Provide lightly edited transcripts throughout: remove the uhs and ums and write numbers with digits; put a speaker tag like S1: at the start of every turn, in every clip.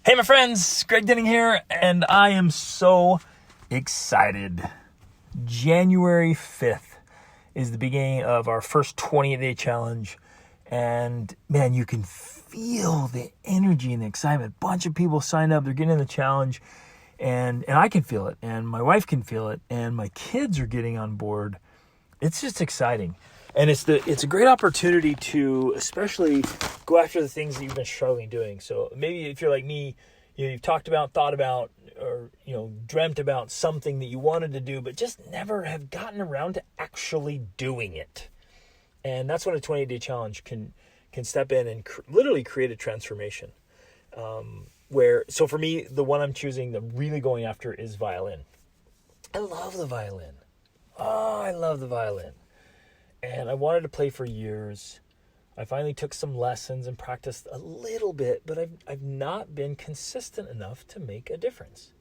S1: Hey, my friends, Greg Denning here, and I am so excited. January 5th is the beginning of our first 28-day challenge, and man, you can feel the energy and the excitement. A bunch of people signed up, they're getting in the challenge, and I can feel it, and my wife can feel it, and my kids are getting on board. It's just exciting. And it's a great opportunity to especially go after the things that you've been struggling doing. So maybe if you're like me, you've talked about, thought about, or dreamt about something that you wanted to do, but just never have gotten around to actually doing it. And that's when a 28-day challenge can step in and literally create a transformation. So for me, the one I'm choosing, the really going after, is violin. I love the violin. Oh, I love the violin. And I wanted to play for years. I finally took some lessons and practiced a little bit, but I've not been consistent enough to make a difference.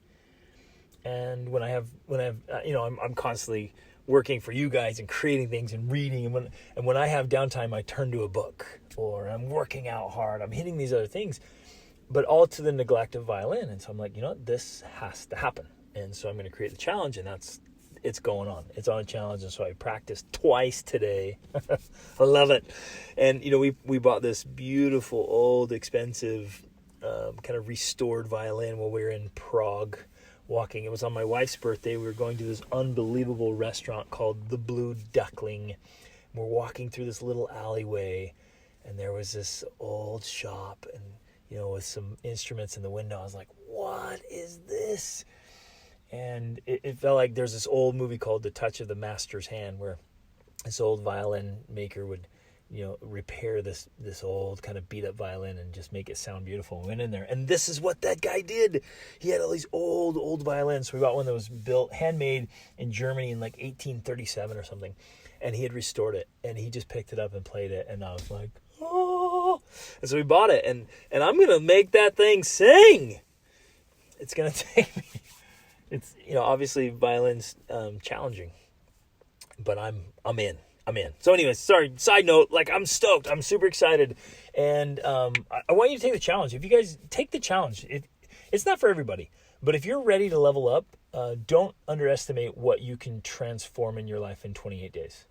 S1: And I'm constantly working for you guys and creating things and reading. And when I have downtime, I turn to a book, or I'm working out hard. I'm hitting these other things, but all to the neglect of violin. And so I'm like, this has to happen. And so I'm going to create the challenge, and it's going on. It's on a challenge, and so I practiced twice today. I love it. And, we bought this beautiful, old, expensive, kind of restored violin while we were in Prague walking. It was on my wife's birthday. We were going to this unbelievable restaurant called the Blue Duckling. We're walking through this little alleyway, and there was this old shop, and, with some instruments in the window. I was like, what is this? And it felt like there's this old movie called The Touch of the Master's Hand, where this old violin maker would, repair this old kind of beat up violin and just make it sound beautiful. We went in there, and this is what that guy did. He had all these old violins. So we got one that was built, handmade in Germany in like 1837 or something. And he had restored it, and he just picked it up and played it. And I was like, oh. And so we bought it, and I'm going to make that thing sing. It's going to take me. It's, obviously violin's challenging, but I'm in. So anyways, sorry, side note, I'm stoked. I'm super excited. And I want you to take the challenge. If you guys take the challenge, it's not for everybody, but if you're ready to level up, don't underestimate what you can transform in your life in 28 days.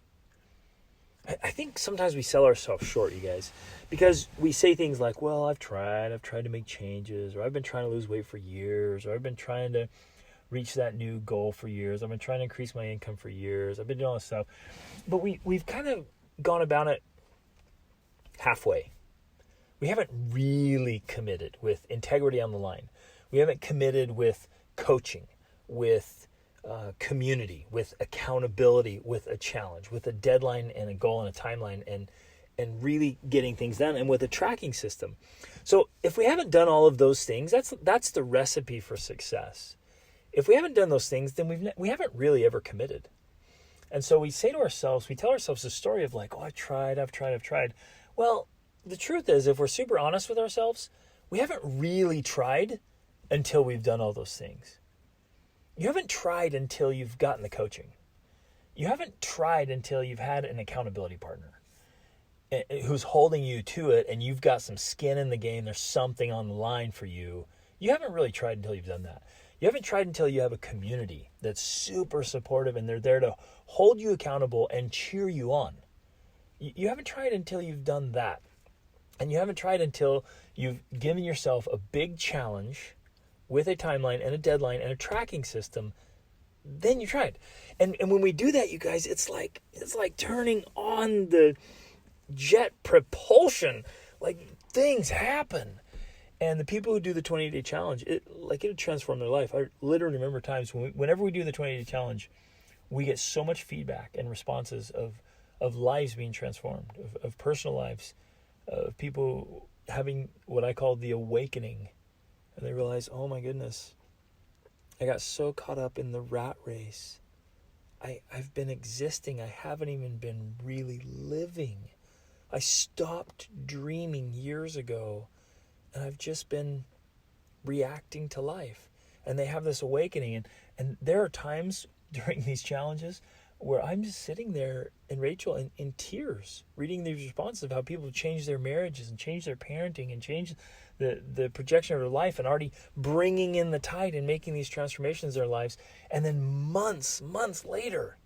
S1: I think sometimes we sell ourselves short, you guys, because we say things like, well, I've tried to make changes, or I've been trying to lose weight for years, or I've been trying to reach that new goal for years. I've been trying to increase my income for years. I've been doing all this stuff. But we've kind of gone about it halfway. We haven't really committed with integrity on the line. We haven't committed with coaching, with community, with accountability, with a challenge, with a deadline and a goal and a timeline, and really getting things done, and with a tracking system. So if we haven't done all of those things, that's the recipe for success. If we haven't done those things, then we haven't really ever committed. And so we tell ourselves the story of like, oh, I've tried. Well, the truth is, if we're super honest with ourselves, we haven't really tried until we've done all those things. You haven't tried until you've gotten the coaching. You haven't tried until you've had an accountability partner who's holding you to it, and you've got some skin in the game. There's something on the line for you. You haven't really tried until you've done that. You haven't tried until you have a community that's super supportive, and they're there to hold you accountable and cheer you on. You haven't tried until you've done that. And you haven't tried until you've given yourself a big challenge with a timeline and a deadline and a tracking system. Then you tried. And when we do that, you guys, it's like turning on the jet propulsion. Like, things happen. And the people who do the 28-day challenge, it'll transform their life. I literally remember times whenever we do the 28-day challenge, we get so much feedback and responses of lives being transformed, of personal lives, of people having what I call the awakening. And they realize, oh my goodness, I got so caught up in the rat race. I've been existing. I haven't even been really living. I stopped dreaming years ago, and I've just been reacting to life. And they have this awakening. And there are times during these challenges where I'm just sitting there, and Rachel in tears, reading these responses of how people change their marriages and change their parenting and change the projection of their life, and already bringing in the tide and making these transformations in their lives. And then months later,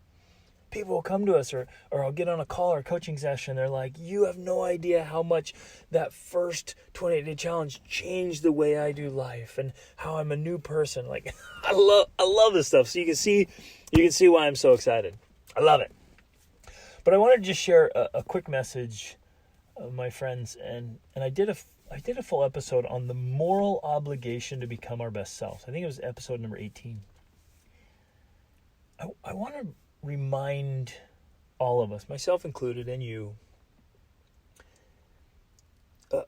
S1: people will come to us, or I'll get on a call or a coaching session. They're like, you have no idea how much that first 28-day challenge changed the way I do life and how I'm a new person. Like, I love this stuff. So you can see why I'm so excited. I love it. But I wanted to just share a quick message, my friends, and I did a full episode on the moral obligation to become our best selves. I think it was episode number 18. I want to remind all of us, myself included, and you,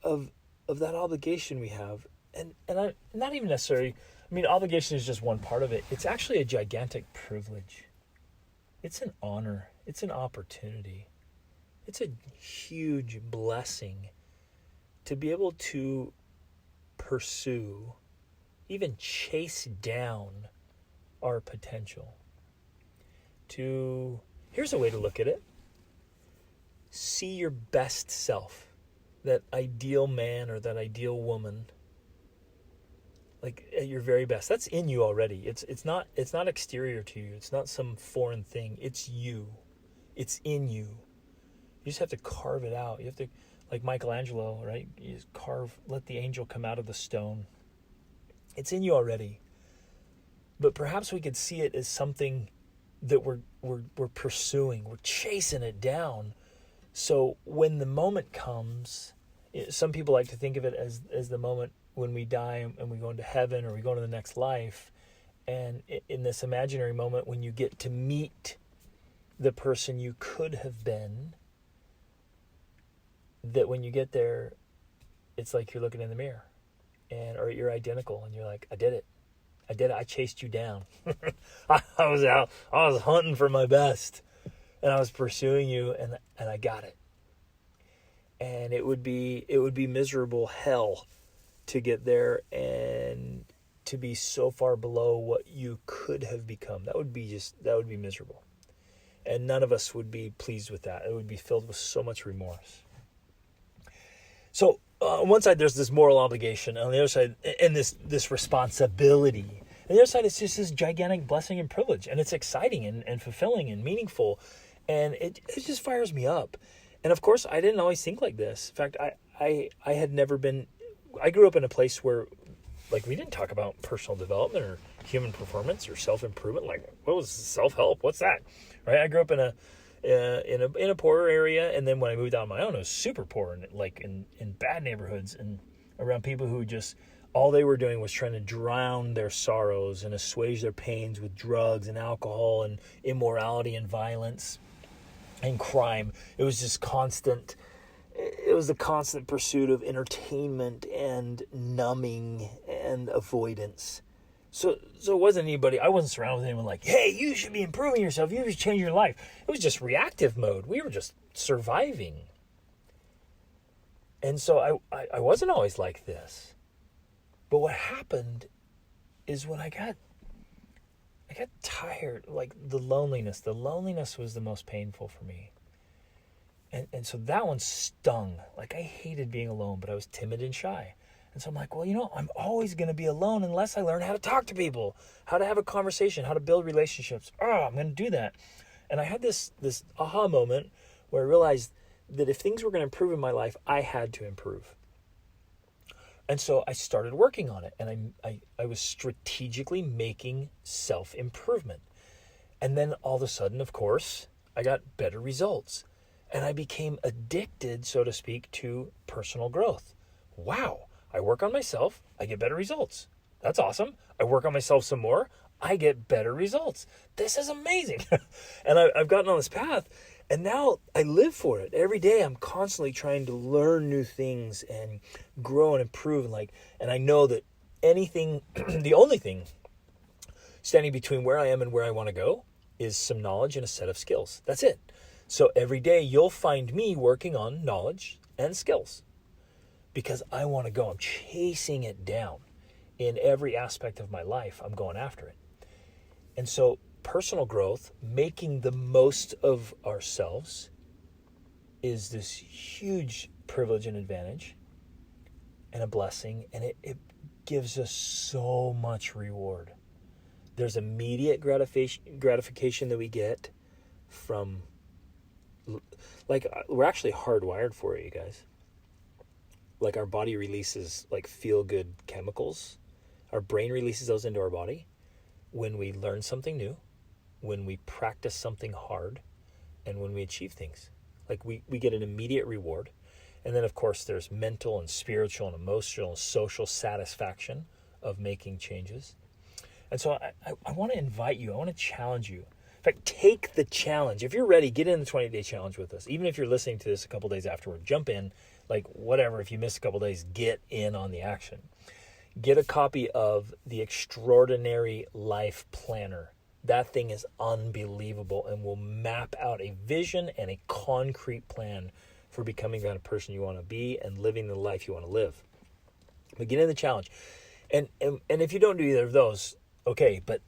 S1: of that obligation we have. And I, not even necessarily, I mean, obligation is just one part of it. It's actually a gigantic privilege. It's an honor. It's an opportunity. It's a huge blessing to be able to pursue, even chase down our potential. Here's a way to look at it. See your best self, that ideal man or that ideal woman, like at your very best. That's in you already. It's not exterior to you. It's not some foreign thing. It's you. It's in you. You just have to carve it out. You have to, like Michelangelo, right? You just let the angel come out of the stone. It's in you already. But perhaps we could see it as something that we're pursuing. We're chasing it down. So when the moment comes, some people like to think of it as the moment when we die and we go into heaven or we go into the next life. And in this imaginary moment when you get to meet the person you could have been, that when you get there, it's like you're looking in the mirror, or you're identical, and you're like, I did it. I chased you down. I was hunting for my best, and I was pursuing you, and I got it. And it would be miserable hell to get there and to be so far below what you could have become. That would be miserable. And none of us would be pleased with that. It would be filled with so much remorse. So on one side, there's this moral obligation. On the other side, and this responsibility. On the other side, it's just this gigantic blessing and privilege. And it's exciting and fulfilling and meaningful. And it just fires me up. And of course, I didn't always think like this. In fact, I had never been... I grew up in a place where, like, we didn't talk about personal development or human performance or self-improvement. Like, what was self-help? What's that? Right? I grew up in a poorer area, and then when I moved out on my own, it was super poor, and like in bad neighborhoods and around people who just all they were doing was trying to drown their sorrows and assuage their pains with drugs and alcohol and immorality and violence and crime. It was just constant. It was the constant pursuit of entertainment and numbing and avoidance. So it wasn't anybody, I wasn't surrounded with anyone like, hey, you should be improving yourself. You should change your life. It was just reactive mode. We were just surviving. And so I wasn't always like this. But what happened is when I got tired, like the loneliness was the most painful for me. And so that one stung. Like, I hated being alone, but I was timid and shy. And so I'm like, well, I'm always going to be alone unless I learn how to talk to people, how to have a conversation, how to build relationships. I'm going to do that. And I had this aha moment where I realized that if things were going to improve in my life, I had to improve. And so I started working on it. And I was strategically making self-improvement. And then all of a sudden, of course, I got better results. And I became addicted, so to speak, to personal growth. Wow. I work on myself, I get better results. That's awesome. I work on myself some more, I get better results. This is amazing. And I've gotten on this path, and now I live for it. Every day I'm constantly trying to learn new things and grow and improve. And I know that the only thing standing between where I am and where I want to go is some knowledge and a set of skills. That's it. So every day you'll find me working on knowledge and skills. Because I want to go. I'm chasing it down in every aspect of my life. I'm going after it. And so personal growth, making the most of ourselves, is this huge privilege and advantage and a blessing, and it gives us so much reward. There's immediate gratification that we get from, like, we're actually hardwired for it, you guys. Like, our body releases like feel-good chemicals. Our brain releases those into our body when we learn something new, when we practice something hard, and when we achieve things. Like, we get an immediate reward. And then, of course, there's mental and spiritual and emotional and social satisfaction of making changes. And so I want to invite you, I want to challenge you. In fact, take the challenge. If you're ready, get in the 20-day challenge with us. Even if you're listening to this a couple days afterward, jump in, like whatever. If you miss a couple days, get in on the action. Get a copy of the Extraordinary Life Planner. That thing is unbelievable and will map out a vision and a concrete plan for becoming the kind of person you want to be and living the life you want to live. But get in the challenge. And if you don't do either of those, okay, but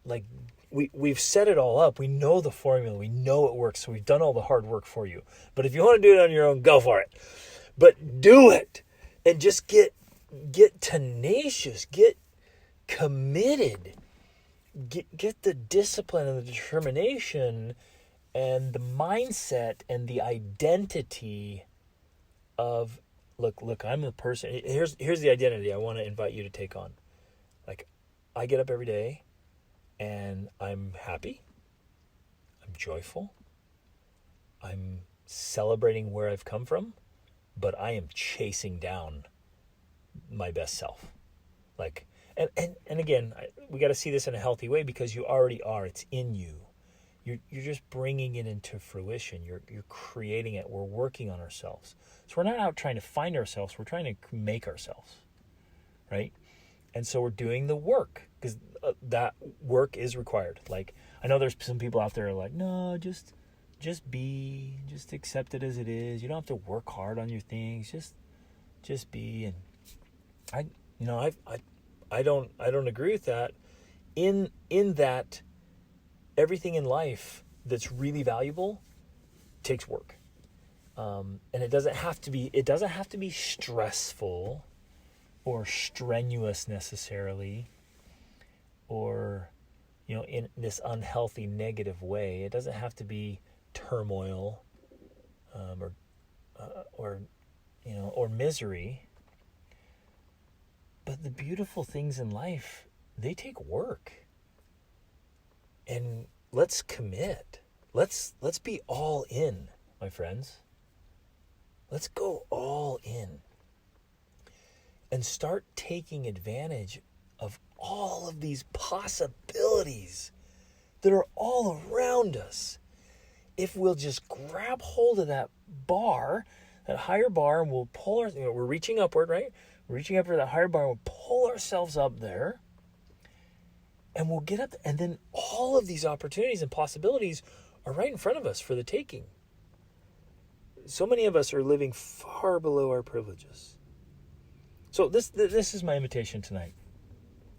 S1: like we've set it all up. We know the formula. We know it works. So we've done all the hard work for you. But if you want to do it on your own, go for it. But do it. And just get tenacious. Get committed. Get the discipline and the determination and the mindset and the identity of, look, I'm the person. Here's the identity I want to invite you to take on. Like, I get up every day and I'm happy. I'm joyful. I'm celebrating where I've come from, but I am chasing down my best self. Like, and again, we got to see this in a healthy way, because you already are. It's in you. You're just bringing it into fruition. You're creating it. We're working on ourselves. So we're not out trying to find ourselves. We're trying to make ourselves, right? And so we're doing the work, because that work is required. Like, I know there's some people out there who are like, no, just be, just accept it as it is. You don't have to work hard on your things. Just be. And I don't agree with that. In that, everything in life that's really valuable takes work, and it doesn't have to be stressful or strenuous necessarily, or in this unhealthy negative way. It doesn't have to be turmoil, or misery. But the beautiful things in life, they take work. And let's commit. Let's be all in, my friends. Let's go all in. And start taking advantage of all of these possibilities that are all around us. If we'll just grab hold of that bar, that higher bar, and we'll pull we're reaching upward, right? We're reaching up for that higher bar, and we'll pull ourselves up there. And we'll get up, and then all of these opportunities and possibilities are right in front of us for the taking. So many of us are living far below our privileges. So this is my invitation tonight,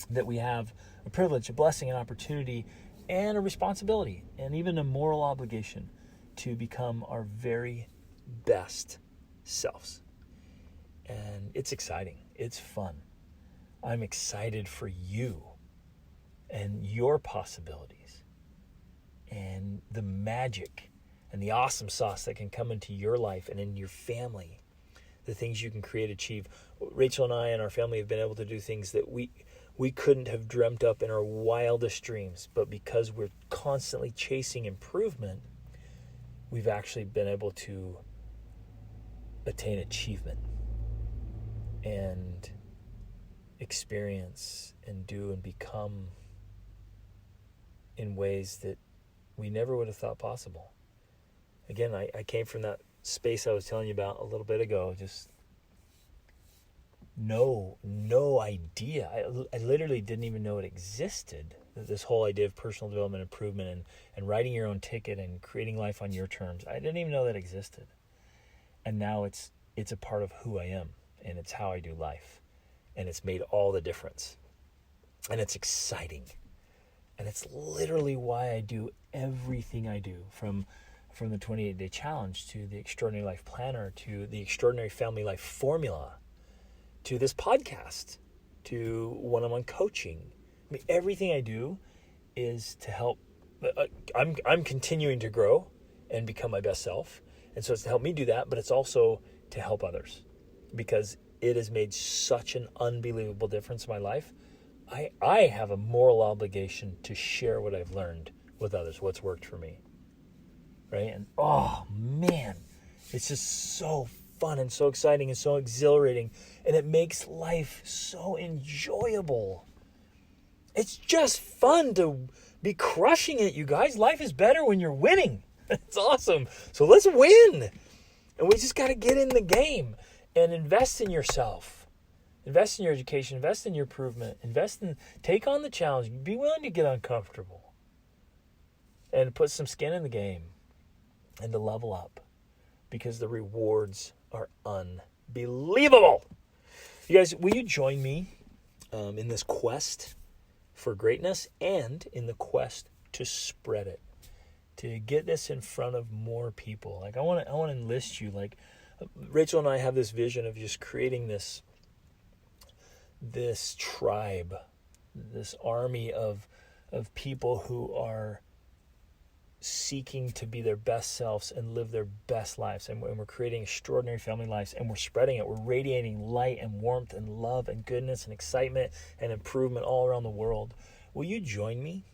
S1: that we have a privilege, a blessing, an opportunity, and a responsibility, and even a moral obligation to become our very best selves. And it's exciting. It's fun. I'm excited for you and your possibilities and the magic and the awesome sauce that can come into your life and in your family, the things you can create, achieve. Rachel and I and our family have been able to do things that we couldn't have dreamt up in our wildest dreams, but because we're constantly chasing improvement, we've actually been able to attain achievement and experience and do and become in ways that we never would have thought possible. Again, I came from that space I was telling you about a little bit ago, just no idea. I literally didn't even know it existed. This whole idea of personal development, improvement, and writing your own ticket and creating life on your terms. I didn't even know that existed. And now it's a part of who I am, and it's how I do life. And it's made all the difference. And it's exciting. And it's literally why I do everything I do, from the 28-day challenge to the Extraordinary Life Planner to the Extraordinary Family Life Formula to this podcast to one-on-one coaching. I mean, everything I do is to help. I'm continuing to grow and become my best self. And so it's to help me do that, but it's also to help others, because it has made such an unbelievable difference in my life. I have a moral obligation to share what I've learned with others, what's worked for me. Right? And oh man, it's just so fun and so exciting and so exhilarating. And it makes life so enjoyable. It's just fun to be crushing it, you guys. Life is better when you're winning. It's awesome. So let's win. And we just got to get in the game and invest in yourself. Invest in your education, invest in your improvement, take on the challenge, be willing to get uncomfortable and put some skin in the game and to level up, because the rewards are unbelievable. You guys, will you join me in this quest for greatness and in the quest to spread it, to get this in front of more people? Like I want to enlist you. Like Rachel and I have this vision of just creating this tribe, this army of people who are seeking to be their best selves and live their best lives. And we're creating extraordinary family lives, and we're spreading it. We're radiating light and warmth and love and goodness and excitement and improvement all around the world. Will you join me?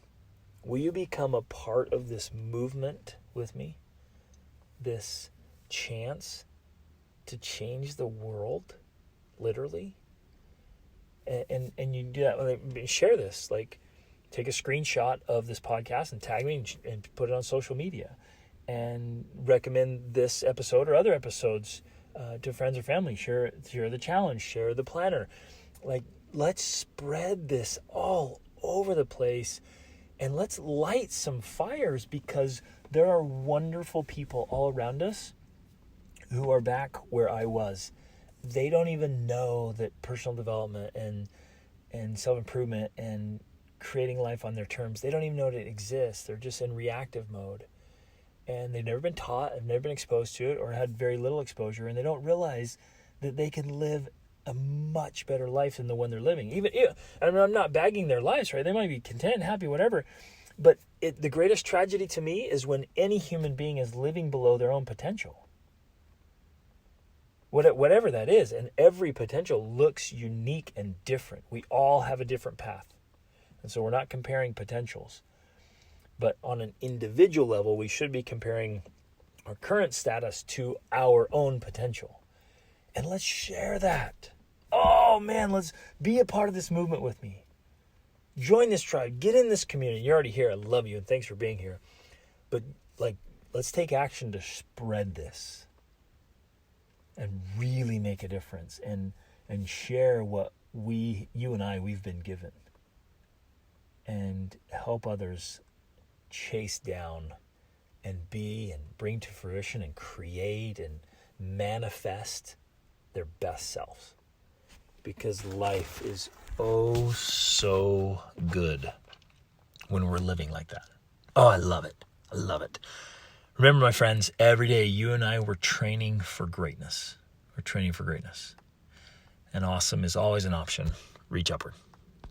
S1: Will you become a part of this movement with me? This chance to change the world, literally? And you do that, share this, like take a screenshot of this podcast and tag me and put it on social media, and recommend this episode or other episodes to friends or family. Share the challenge, share the planner. Like, let's spread this all over the place, and let's light some fires, because there are wonderful people all around us who are back where I was. They don't even know that personal development and self-improvement and creating life on their terms, they don't even know that it exists. They're just in reactive mode. And they've never been taught, have never been exposed to it, or had very little exposure, and they don't realize that they can live a much better life than the one they're living. I mean, I'm not bagging their lives, right? They might be content, happy, whatever. But the greatest tragedy to me is when any human being is living below their own potential. Whatever that is, and every potential looks unique and different. We all have a different path. And so we're not comparing potentials. But on an individual level, we should be comparing our current status to our own potential. And let's share that. Oh man, let's be a part of this movement with me. Join this tribe. Get in this community. You're already here. I love you and thanks for being here. But let's take action to spread this and really make a difference and share what you and I, we've been given, and help others chase down and be and bring to fruition and create and manifest their best selves. Because life is oh so good when we're living like that. Oh, I love it. I love it. Remember, my friends, every day you and I were training for greatness. We're training for greatness. And awesome is always an option. Reach upward.